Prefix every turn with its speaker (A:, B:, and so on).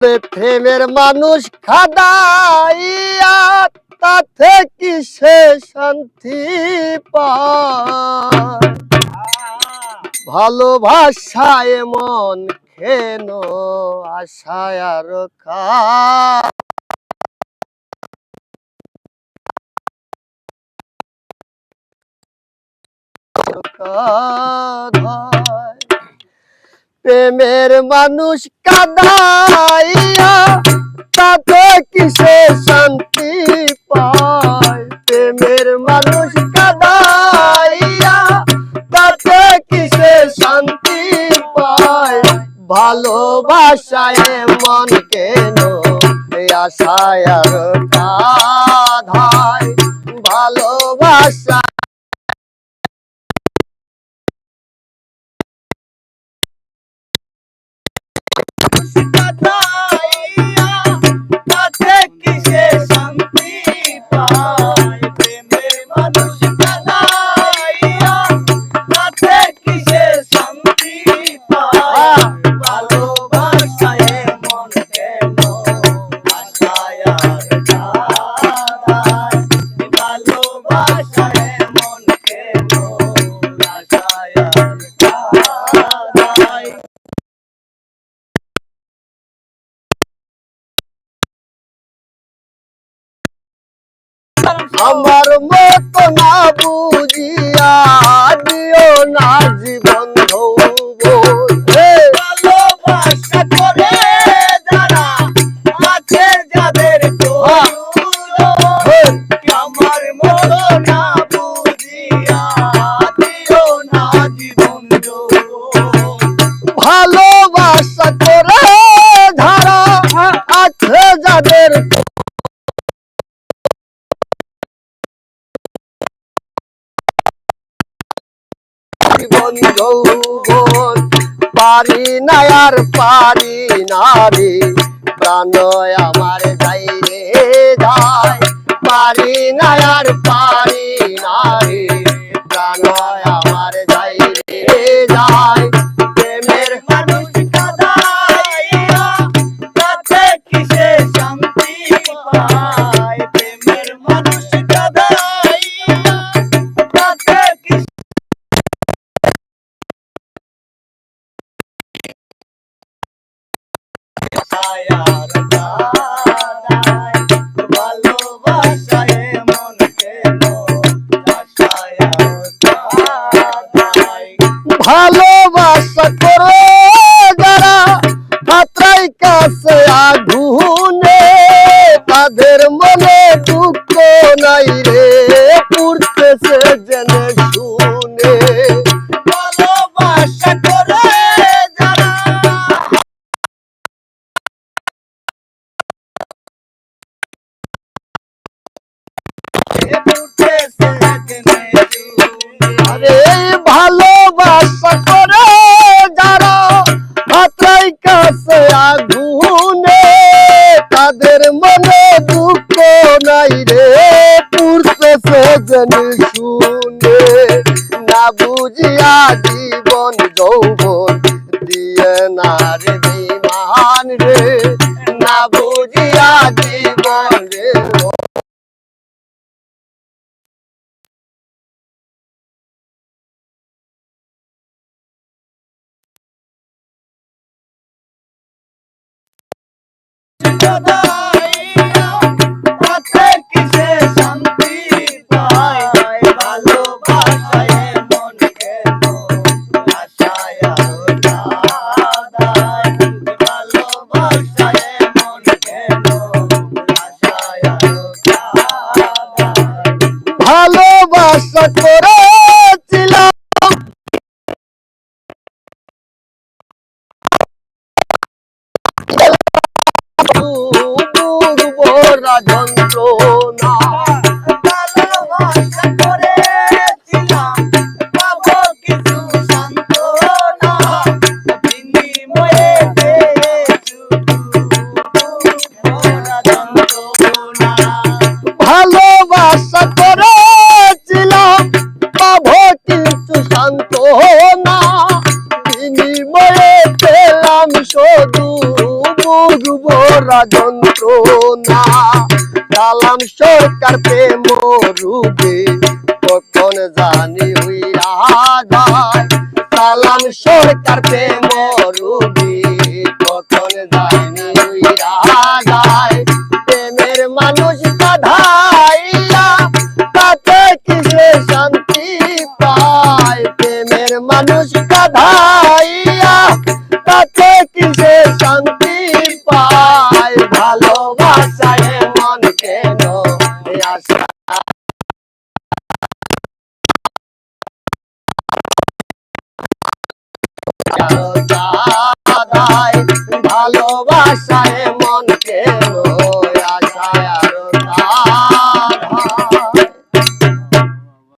A: প্রেমের মানুষ খাদাইয়া তাতে কি সে শান্তি পায় ভালোবাসায় মন কেন আশায় আর প্রেমের মানুষ কাদাইয়া তাতে কিসে শান্তি পায় প্রেমের মানুষ কাদাইয়া তাতে কিসে শান্তি পায় ভালোবাসায় মন কেন আশায় আর কাঁধায় ভালোবাসা আমার মতো না বুঝিয়া দিও না জীবন ভালোবাসা করে যারা আছে যাদের আমার মতো না বুঝিয়া দিও না জীবন ভালোবাসা করে যারা আছে যাদের যৌবন পারি না আর পারি না রে প্রাণ আমার যাই রে যায় পারি না আর পারি না রে প্রাণ আমার যাই রে যায় প্রেমের মানুষ কাদাইয়া তাতে কিসে শান্তি পায় প্রেমের মানুষ কাদাইয়া তাতে ভালোবাসা করে যারা হাতরাই কাছে আগুনে তাদের মনে দুঃখ নাই রে পুড়তেছে জেনে শুনে ভালোবাসা করে যারা আরে ভালোবাসা করে যারা হাতরাই কাছে আগুনে তাদের মনে দুঃখ নাই রে পুড়তেছে জেনে শুনে না বুঝিয়া জীবন যৌবন দিয়ে না রে বিমান রে না বুঝিয়া জীবন রে ভালোবাসা করেছিলাম যন্ত্রণা ভালোবাসা করেছিলাম পাবো কিছু সান্ত্বনা বিনিময়ে ভালোবাসা করেছিলাম পাবো কিছু সান্ত্বনা বিনিময়ে পেলাম শুধু বুঝবো মোরা যন্ত্রণা কালাম সরকার প্রেম রূপে কখন জানি হইয়া যায় কালাম সরকার প্রেম রূপে কখন জানি হইয়া যায় প্রেমের মানুষ বাধাইয়া তাতে কিসে শান্তি পায় প্রেমের মানুষ বাধাইয়া তাতে কিসে শান্তি পায় ভালোবাসায় মন কেন আশা ভালোবাসায়